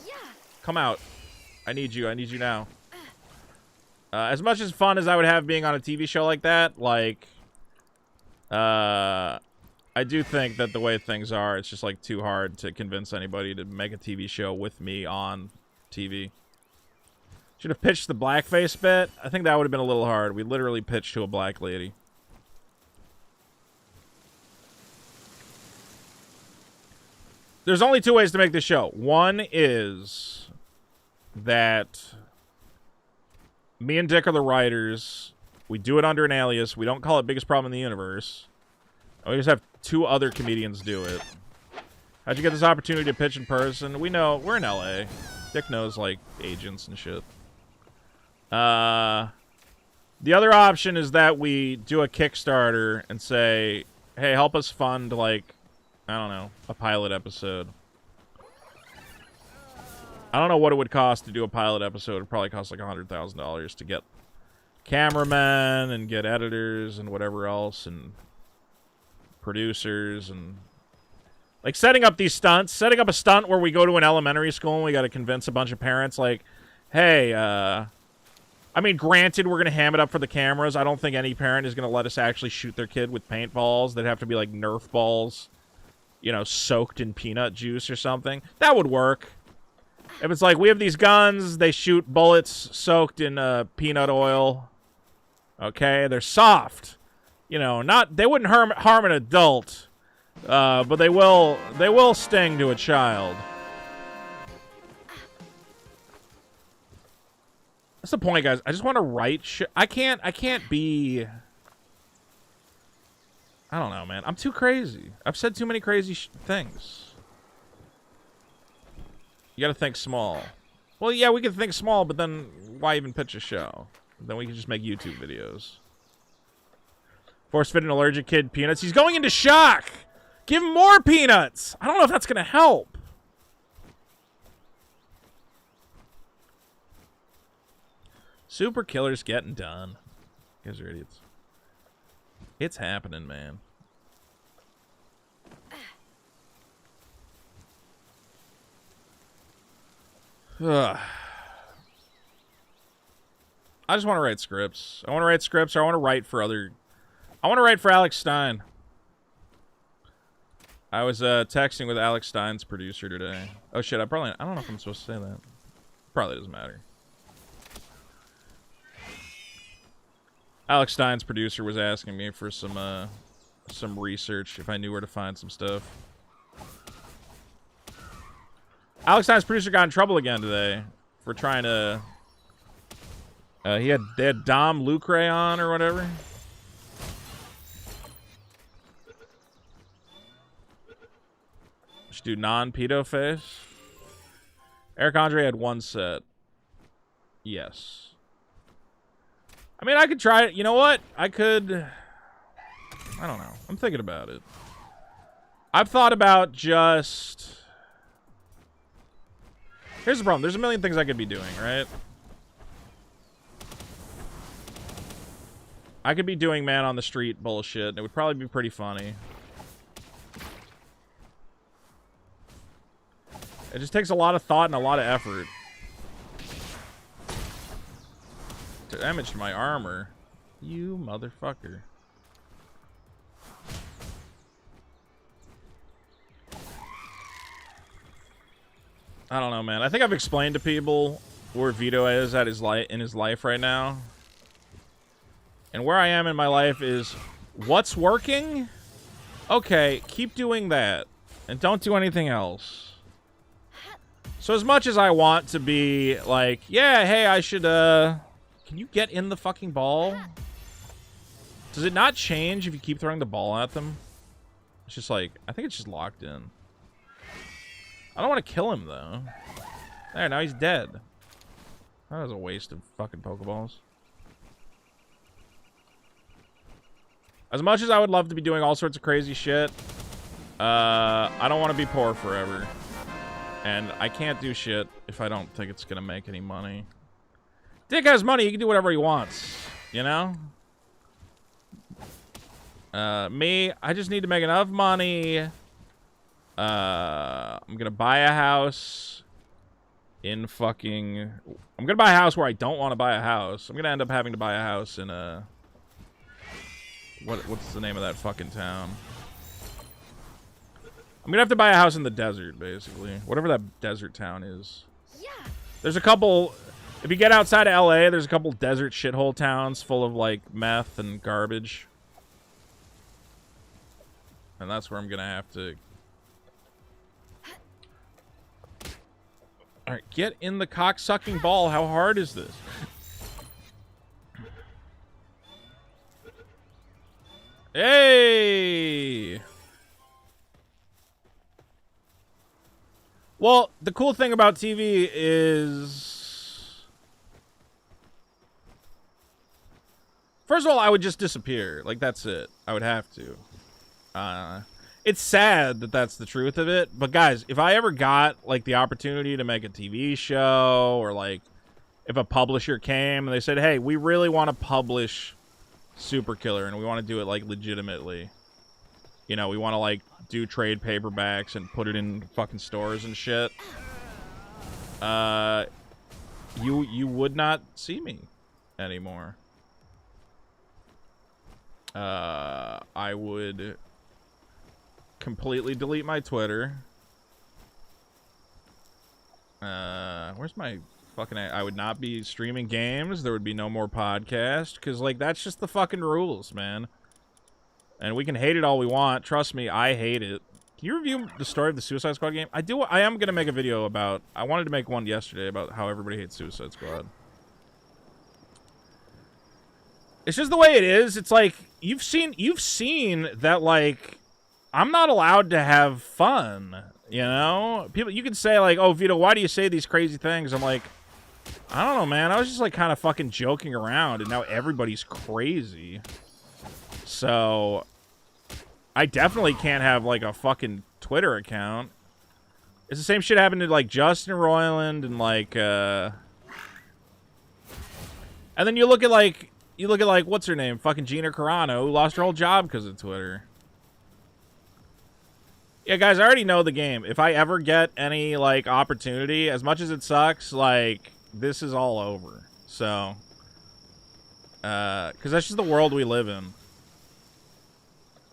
B: Yeah.
A: Come out. I need you. I need you now. As much as fun as I would have being on a TV show like that, like, I do think that the way things are, it's just, like, too hard to convince anybody to make a TV show with me on TV. Should have pitched the blackface bit. I think that would have been a little hard. We literally pitched to a black lady. There's only two ways to make this show. One is that me and Dick are the writers. We do it under an alias. We don't call it Biggest Problem in the Universe. We just have two other comedians do it. How'd you get this opportunity to pitch in person? We know. We're in LA. Dick knows, like, agents and shit. The other option is that we do a Kickstarter and say, hey, help us fund, like, I don't know, a pilot episode. I don't know what it would cost to do a pilot episode. It'd probably cost like $100,000 to get cameramen and get editors and whatever else and producers and like setting up these stunts. Setting up a stunt where we go to an elementary school and we got to convince a bunch of parents like, hey, I mean, granted, we're going to ham it up for the cameras. I don't think any parent is going to let us actually shoot their kid with paintballs. They'd have to be like Nerf balls, you know, soaked in peanut juice or something. That would work. If it's like, we have these guns, they shoot bullets soaked in peanut oil. Okay, they're soft. You know, they wouldn't harm an adult, but they will sting to a child. That's the point, guys. I just want to write shit. I can't be... I don't know, man. I'm too crazy. I've said too many crazy things. You gotta think small. Well, yeah, we can think small, but then why even pitch a show? Then we can just make YouTube videos. Force fit an allergic kid peanuts. He's going into shock! Give him more peanuts! I don't know if that's gonna help. Super Killer's getting done. You guys are idiots. It's happening, man. Ugh. I just want to write scripts. I want to write scripts, or I want to write for other... I want to write for Alex Stein. I was texting with Alex Stein's producer today. Oh shit, I don't know if I'm supposed to say that. Probably doesn't matter. Alex Stein's producer was asking me for some research, if I knew where to find some stuff. Alex Stein's producer got in trouble again today for trying to... they had Dom Lucre on or whatever. Should do non-pedo face. Eric Andre had one set. Yes. I mean, I could try it. You know what? I could... I don't know. I'm thinking about it. I've thought about just... Here's the problem. There's a million things I could be doing, right? I could be doing man on the street bullshit, and it would probably be pretty funny. It just takes a lot of thought and a lot of effort. Damage to my armor. You motherfucker. I don't know, man. I think I've explained to people where Vito is at in his life right now. And where I am in my life is, what's working? Okay, keep doing that. And don't do anything else. So as much as I want to be like, yeah, hey, I should, can you get in the fucking ball? Does it not change if you keep throwing the ball at them? It's just like, I think it's just locked in. I don't want to kill him, though. There, now he's dead. That was a waste of fucking Pokeballs. As much as I would love to be doing all sorts of crazy shit, I don't want to be poor forever. And I can't do shit if I don't think it's going to make any money. Dick has money, he can do whatever he wants, you know? Me, I just need to make enough money. I'm gonna buy a house in fucking... I'm gonna buy a house where I don't want to buy a house. I'm gonna end up having to buy a house in a... What's the name of that fucking town? I'm gonna have to buy a house in the desert, basically. Whatever that desert town is.
B: Yeah.
A: There's a couple... If you get outside of LA, there's a couple desert shithole towns full of, like, meth and garbage. And that's where I'm gonna have to... Alright, get in the cock-sucking ball. How hard is this? Hey! Well, the cool thing about TV is... First of all, I would just disappear. Like, that's it. I would have to. It's sad that that's the truth of it. But, guys, if I ever got, like, the opportunity to make a TV show, or, like, if a publisher came and they said, hey, we really want to publish Super Killer, and we want to do it, like, legitimately. You know, we want to, like, do trade paperbacks and put it in fucking stores and shit. You would not see me anymore. I would completely delete my Twitter. Where's my fucking... I would not be streaming games. There would be no more podcast. Because, like, that's just the fucking rules, man. And we can hate it all we want. Trust me, I hate it. Can you review the story of the Suicide Squad game? I am going to make a video about... I wanted to make one yesterday about how everybody hates Suicide Squad. It's just the way it is. It's like, you've seen that, like, I'm not allowed to have fun, you know? People, you can say, like, oh, Vito, why do you say these crazy things? I'm like, I don't know, man. I was just, like, kind of fucking joking around, and now everybody's crazy. So, I definitely can't have, like, a fucking Twitter account. It's the same shit happened to, like, Justin Roiland and, like, and then you look at, like, what's her name? Fucking Gina Carano, who lost her whole job because of Twitter. Yeah, guys, I already know the game. If I ever get any, like, opportunity, as much as it sucks, like, this is all over. So, because that's just the world we live in.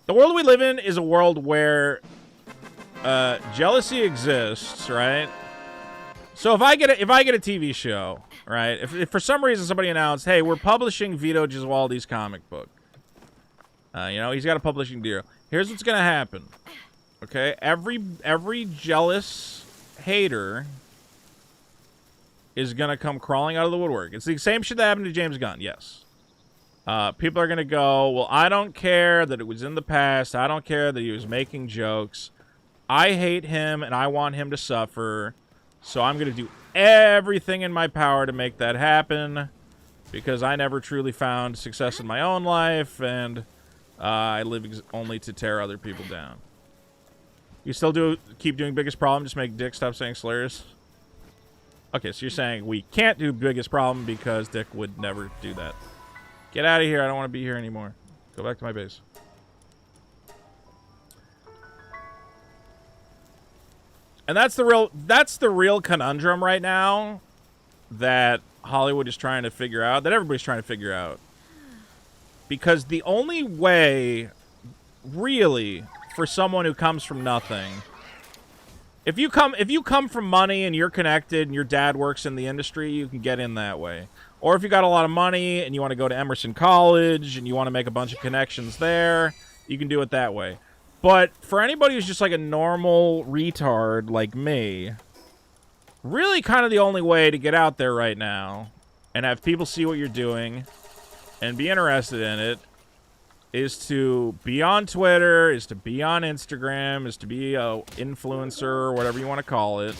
A: The world we live in is a world where jealousy exists, right? So if I get a TV show, right? If for some reason somebody announced, "Hey, we're publishing Vito Gesualdi's comic book," you know, he's got a publishing deal. Here's what's gonna happen, okay? Every jealous hater is gonna come crawling out of the woodwork. It's the same shit that happened to James Gunn, yes. People are going to go, well, I don't care that it was in the past. I don't care that he was making jokes. I hate him, and I want him to suffer. So I'm going to do everything in my power to make that happen. Because I never truly found success in my own life, and I live only to tear other people down. You still keep doing Biggest Problem, just make Dick stop saying slurs? Okay, so you're saying we can't do Biggest Problem because Dick would never do that. Get out of here. I don't want to be here anymore. Go back to my base. And that's the real conundrum right now that Hollywood is trying to figure out, that everybody's trying to figure out. Because the only way, really, for someone who comes from nothing, if you come from money and you're connected and your dad works in the industry, you can get in that way. Or if you got a lot of money and you want to go to Emerson College and you want to make a bunch of connections there, you can do it that way. But for anybody who's just like a normal retard like me, really kind of the only way to get out there right now and have people see what you're doing and be interested in it is to be on Twitter, is to be on Instagram, is to be a influencer or whatever you want to call it.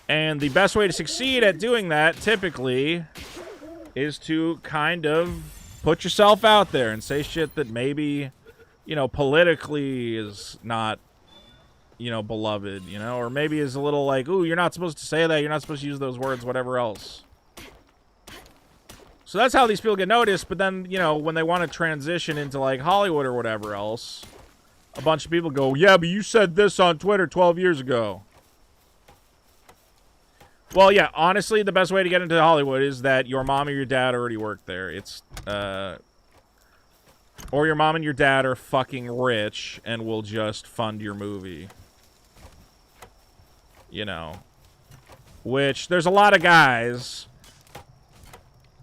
A: And the best way to succeed at doing that, typically, is to kind of put yourself out there and say shit that maybe, you know, politically is not, you know, beloved, you know? Or maybe is a little like, ooh, you're not supposed to say that, you're not supposed to use those words, whatever else. So that's how these people get noticed, but then, you know, when they want to transition into, like, Hollywood or whatever else, a bunch of people go, yeah, but you said this on Twitter 12 years ago. Well, yeah, honestly, the best way to get into Hollywood is that your mom or your dad already worked there. It's, or your mom and your dad are fucking rich and will just fund your movie. You know. Which, there's a lot of guys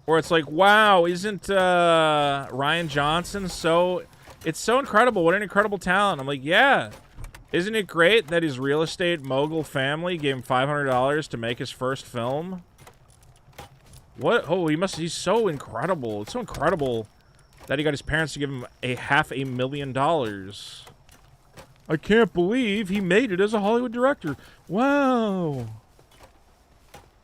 A: where it's like, wow, isn't Ryan Johnson so... It's so incredible. What an incredible talent. I'm like, yeah. Isn't it great that his real estate mogul family gave him $500 to make his first film? What? Oh, he's so incredible. It's so incredible that he got his parents to give him $500,000. I can't believe he made it as a Hollywood director. Wow.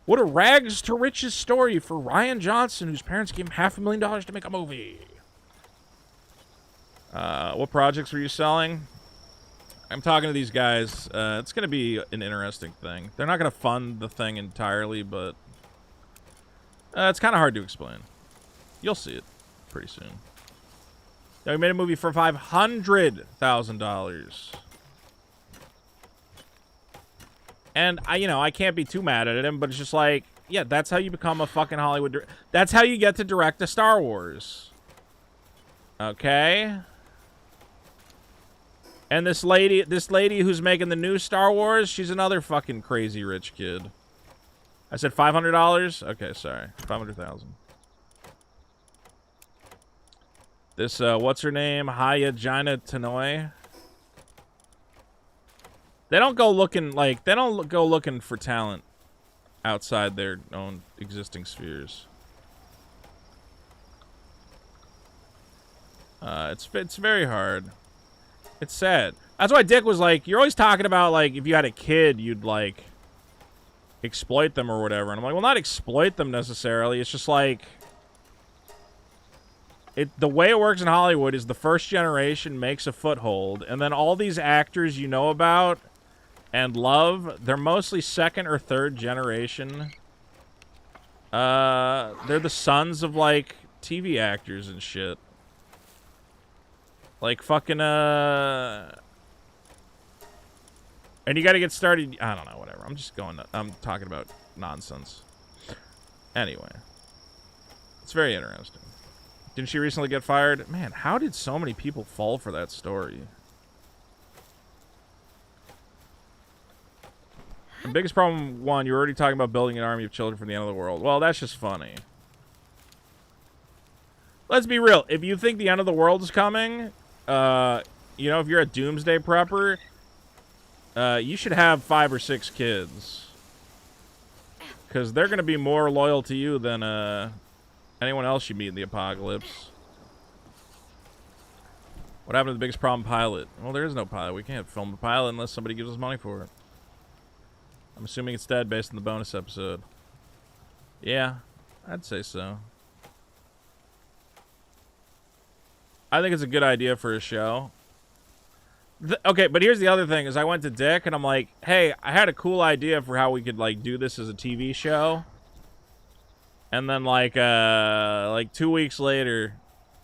A: What a rags to riches story for Ryan Johnson, whose parents gave him $500,000 to make a movie. What projects were you selling? I'm talking to these guys. It's going to be an interesting thing. They're not going to fund the thing entirely, but it's kind of hard to explain. You'll see it pretty soon. Yeah, we made a movie for $500,000. And, I can't be too mad at him, but it's just like, yeah, that's how you become a fucking Hollywood... That's how you get to direct a Star Wars. Okay? And this lady who's making the new Star Wars, she's another fucking crazy rich kid. I said $500? Okay, sorry. 500,000. This, what's her name? Haya Jaina Tanoi. They don't go looking, like, they don't go looking for talent outside their own existing spheres. It's very hard. It's sad. That's why Dick was like, you're always talking about, like, if you had a kid, you'd, like, exploit them or whatever. And I'm like, well, not exploit them necessarily. It's just like, the way it works in Hollywood is the first generation makes a foothold, and then all these actors you know about and love, they're mostly second or third generation. They're the sons of, like, TV actors and shit. Like, fucking, and you gotta get started... I don't know, whatever. I'm talking about nonsense. Anyway. It's very interesting. Didn't she recently get fired? Man, how did so many people fall for that story? The biggest problem, one, you're already talking about building an army of children from the end of the world. Well, that's just funny. Let's be real. If you think the end of the world is coming... you know, if you're a doomsday prepper, you should have 5 or 6 kids. Because they're going to be more loyal to you than, anyone else you meet in the apocalypse. What happened to the biggest problem pilot? Well, there is no pilot. We can't film a pilot unless somebody gives us money for it. I'm assuming it's dead based on the bonus episode. Yeah, I'd say so. I think it's a good idea for a show. Okay, but here's the other thing, is I went to Dick, and I'm like, hey, I had a cool idea for how we could, like, do this as a TV show. And then, like 2 weeks later,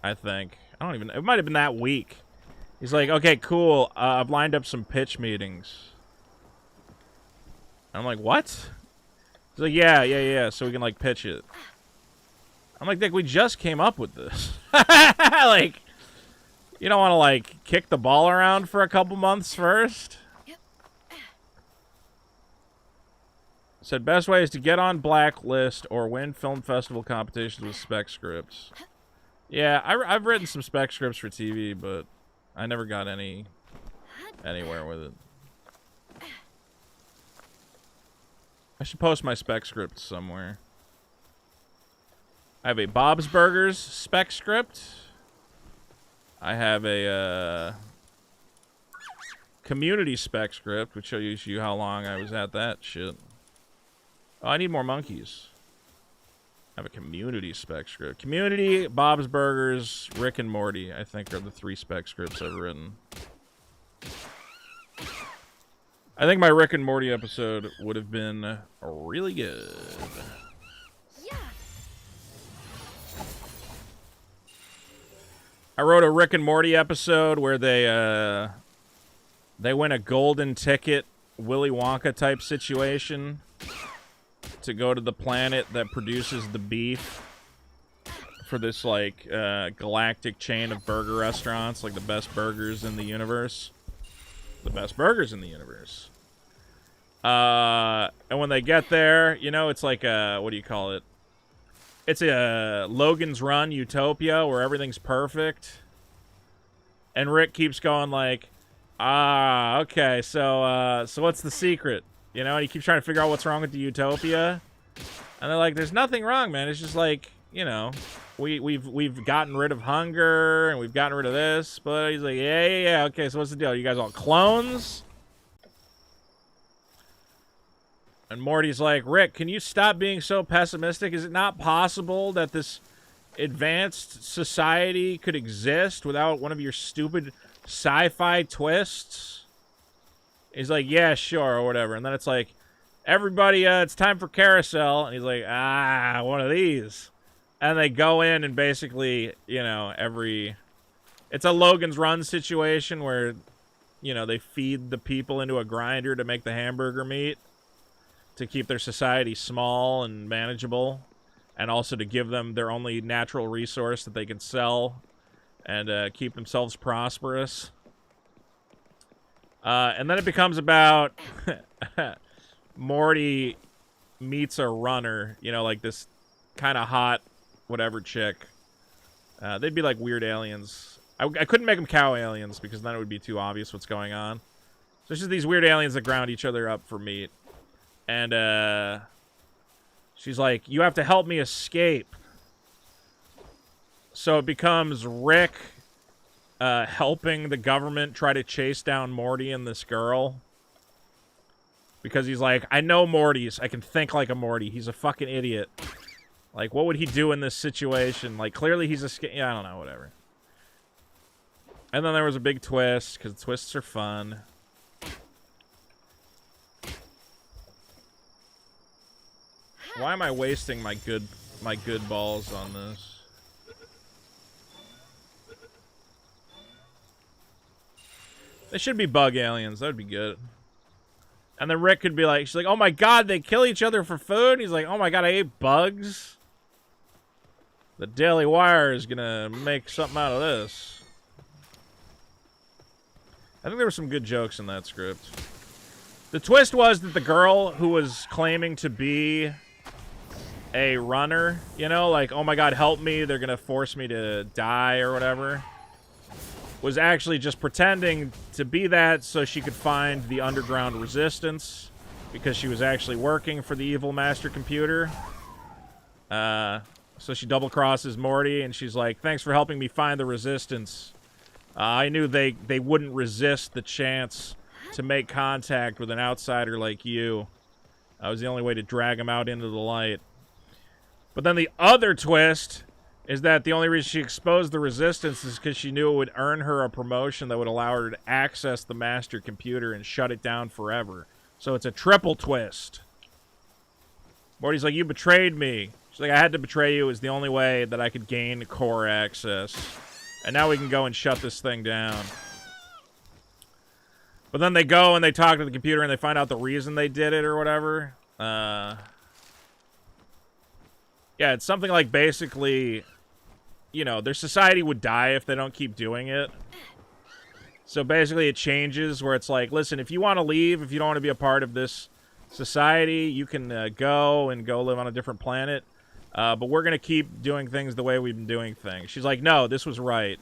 A: I think. I don't even know. It might have been that week. He's like, okay, cool. I've lined up some pitch meetings. I'm like, what? He's like, yeah, so we can, like, pitch it. I'm like, Dick, we just came up with this. Like, you don't want to, like, kick the ball around for a couple months first? Said, best way is to get on Blacklist or win film festival competitions with spec scripts. Yeah, I've written some spec scripts for TV, but I never got anywhere with it. I should post my spec script somewhere. I have a Bob's Burgers spec script. I have a community spec script, which shows you how long I was at that shit. Oh, I need more monkeys. I have a community spec script. Community, Bob's Burgers, Rick and Morty, I think, are the 3 spec scripts I've written. I think my Rick and Morty episode would have been really good.
B: Yeah.
A: I wrote a Rick and Morty episode where they win a golden ticket, Willy Wonka type situation to go to the planet that produces the beef for this, like, galactic chain of burger restaurants, like the best burgers in the universe. The best burgers in the universe. And when they get there, you know, it's like a, what do you call it? It's a Logan's Run utopia where everything's perfect. And Rick keeps going like, okay, so what's the secret? You know, and he keeps trying to figure out what's wrong with the utopia. And they're like, there's nothing wrong, man. It's just like, you know, we've gotten rid of hunger and we've gotten rid of this. But he's like, yeah. Okay, so what's the deal? You guys all clones? And Morty's like, Rick, can you stop being so pessimistic? Is it not possible that this advanced society could exist without one of your stupid sci-fi twists? He's like, yeah, sure, or whatever. And then it's like, everybody, it's time for carousel. And he's like, one of these. And they go in and basically, you know, it's a Logan's Run situation where, you know, they feed the people into a grinder to make the hamburger meat to keep their society small and manageable, and also to give them their only natural resource that they can sell and keep themselves prosperous. And then it becomes about Morty meets a runner, you know, like this kind of hot whatever chick. They'd be like weird aliens. I couldn't make them cow aliens because then it would be too obvious what's going on. So it's just these weird aliens that ground each other up for meat. And she's like, you have to help me escape. So it becomes Rick helping the government try to chase down Morty and this girl. Because he's like, I know Morty's. I can think like a Morty. He's a fucking idiot. Like, what would he do in this situation? Like, clearly he's yeah, I don't know, whatever. And then there was a big twist, because twists are fun. Why am I wasting my good balls on this? They should be bug aliens. That would be good. And then Rick could be like, she's like, oh my god, they kill each other for food? He's like, oh my god, I ate bugs? The Daily Wire is gonna make something out of this. I think there were some good jokes in that script. The twist was that the girl who was claiming to be a runner, you know, like, oh my god, help me, they're gonna force me to die or whatever, was actually just pretending to be that so she could find the underground resistance, because she was actually working for the evil master computer. So she double crosses Morty and she's like, thanks for helping me find the resistance. I knew they wouldn't resist the chance to make contact with an outsider like you. That was the only way to drag him out into the light. But then the other twist is that the only reason she exposed the resistance is because she knew it would earn her a promotion that would allow her to access the master computer and shut it down forever. So it's a triple twist. Morty's like, you betrayed me. She's like, I had to betray you. It was the only way that I could gain core access. And now we can go and shut this thing down. But then they go and they talk to the computer and they find out the reason they did it or whatever. Yeah, it's something like basically, you know, their society would die if they don't keep doing it. So basically it changes where it's like, listen, if you want to leave, if you don't want to be a part of this society, you can go live on a different planet. But we're going to keep doing things the way we've been doing things. She's like, no, this was right.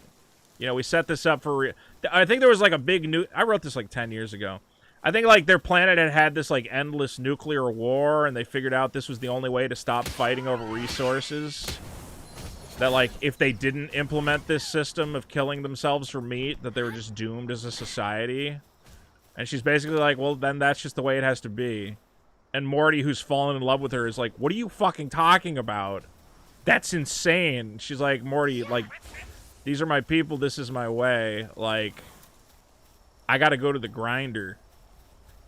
A: You know, we set this up for... I think there was like a big new... I wrote this like 10 years ago. I think like their planet had this like endless nuclear war, and they figured out this was the only way to stop fighting over resources. That like if they didn't implement this system of killing themselves for meat, that they were just doomed as a society. And she's basically like, well, then that's just the way it has to be. And Morty, who's fallen in love with her, is like, what are you fucking talking about? That's insane. She's like, Morty, like... These are my people, this is my way. Like, I gotta go to the grinder.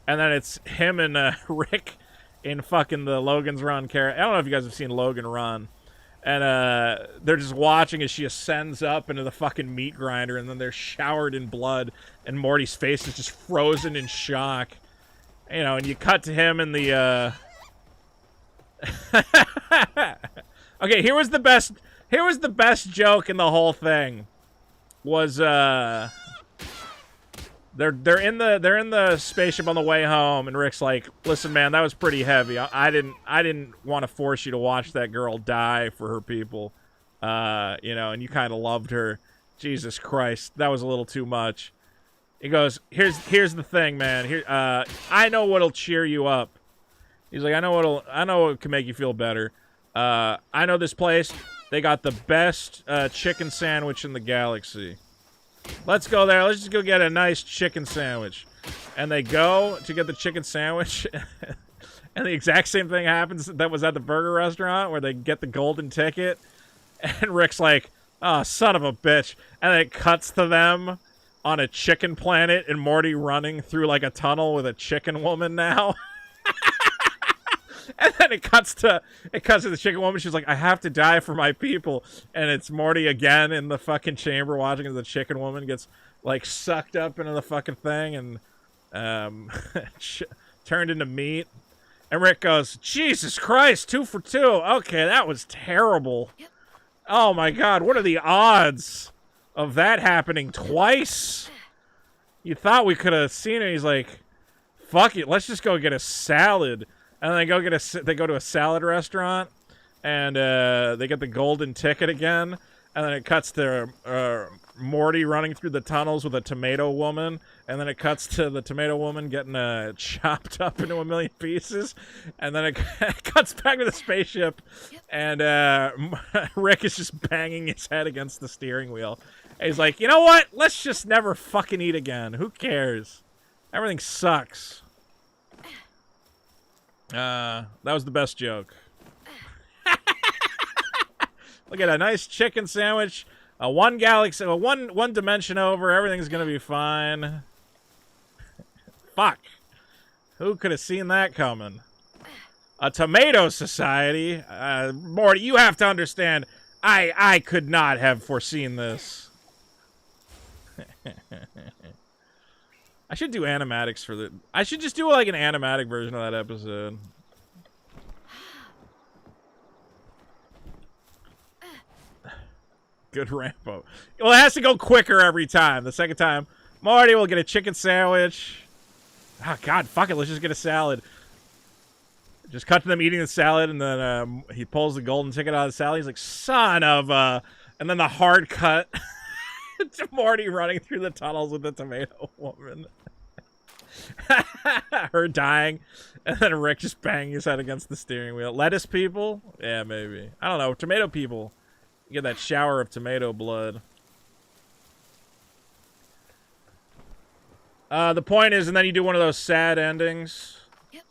A: And then it's him and Rick in fucking the Logan's Run character. I don't know if you guys have seen Logan Run. And they're just watching as she ascends up into the fucking meat grinder, and then they're showered in blood, and Morty's face is just frozen in shock. You know, and you cut to him in the... Okay, here was the best joke in the whole thing. Was they're in the spaceship on the way home, and Rick's like, "Listen, man, that was pretty heavy. I didn't want to force you to watch that girl die for her people, you know, and you kind of loved her. Jesus Christ, that was a little too much." He goes, "Here's the thing, man. Here, I know what'll cheer you up." He's like, I know what can make you feel better. I know this place. They got the best chicken sandwich in the galaxy. Let's go there. Let's just go get a nice chicken sandwich. And they go to get the chicken sandwich. And the exact same thing happens that was at the burger restaurant where they get the golden ticket. And Rick's like, oh, son of a bitch. And then it cuts to them on a chicken planet and Morty running through like a tunnel with a chicken woman now. And then it cuts to the chicken woman. She's like, I have to die for my people. And it's Morty again in the fucking chamber watching as the chicken woman gets like sucked up into the fucking thing and turned into meat. And Rick goes, Jesus Christ, 2 for 2. Okay, that was terrible. Yep. Oh my God, what are the odds of that happening twice? You thought we could have seen it. He's like, fuck it, let's just go get a salad. And they go to a salad restaurant, and they get the golden ticket again. And then it cuts to Morty running through the tunnels with a tomato woman, and then it cuts to the tomato woman getting chopped up into a million pieces, and then it cuts back to the spaceship, and Rick is just banging his head against the steering wheel. And he's like, you know what? Let's just never fucking eat again. Who cares? Everything sucks. That was the best joke. Look at a nice chicken sandwich. One galaxy, one dimension over. Everything's gonna be fine. Fuck. Who could have seen that coming? A tomato society. Morty, you have to understand. I could not have foreseen this. I should do animatics for the... I should just do like an animatic version of that episode. Good ramp-up. Well, it has to go quicker every time. The second time, Marty will get a chicken sandwich. Oh, God, fuck it. Let's just get a salad. Just cut to them eating the salad, and then he pulls the golden ticket out of the salad. He's like, son of a... And then the hard cut to Morty running through the tunnels with the tomato woman. Her dying. And then Rick just banging his head against the steering wheel. Lettuce people? Yeah, maybe. I don't know. Tomato people. You get that shower of tomato blood. The point is, and then you do one of those sad endings. Yep.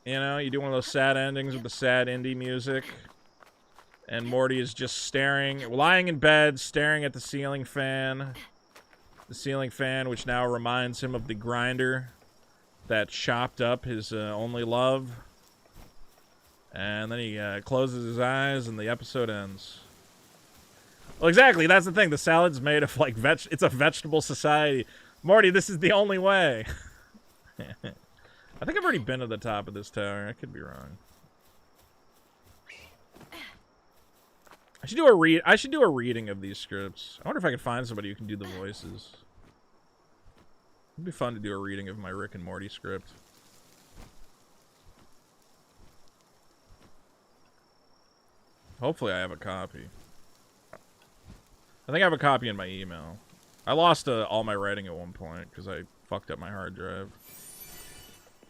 A: You know, you do one of those sad endings with the sad indie music. And Morty is just staring, lying in bed, staring at the ceiling fan. The ceiling fan, which now reminds him of the grinder that chopped up his only love. And then he closes his eyes and the episode ends. Well, exactly. That's the thing. The salad's made of, like, it's a vegetable society. Morty, this is the only way. I think I've already been to the top of this tower. I could be wrong. I should do a reading of these scripts. I wonder if I could find somebody who can do the voices. It'd be fun to do a reading of my Rick and Morty script. Hopefully I have a copy. I think I have a copy in my email. I lost all my writing at one point because I fucked up my hard drive.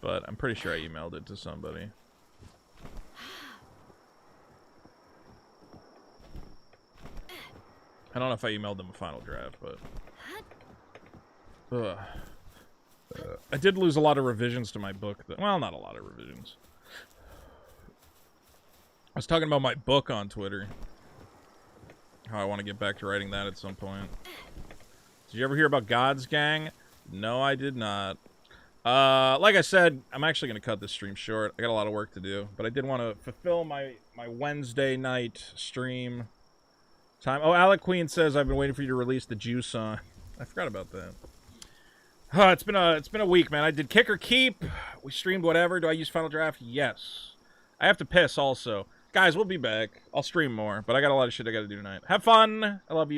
A: But I'm pretty sure I emailed it to somebody. I don't know if I emailed them a final draft, but... I did lose a lot of revisions to my book. Well, not a lot of revisions. I was talking about my book on Twitter. How I want to get back to writing that at some point. Did you ever hear about God's Gang? No, I did not. Like I said, I'm actually going to cut this stream short. I got a lot of work to do. But I did want to fulfill my Wednesday night stream time. Oh, Alec Queen says, I've been waiting for you to release the Jew song. I forgot about that. It's been a week, man. I did Kick or Keep. We streamed whatever. Do I use Final Draft? Yes. I have to piss also. Guys, we'll be back. I'll stream more, but I got a lot of shit I got to do tonight. Have fun. I love you.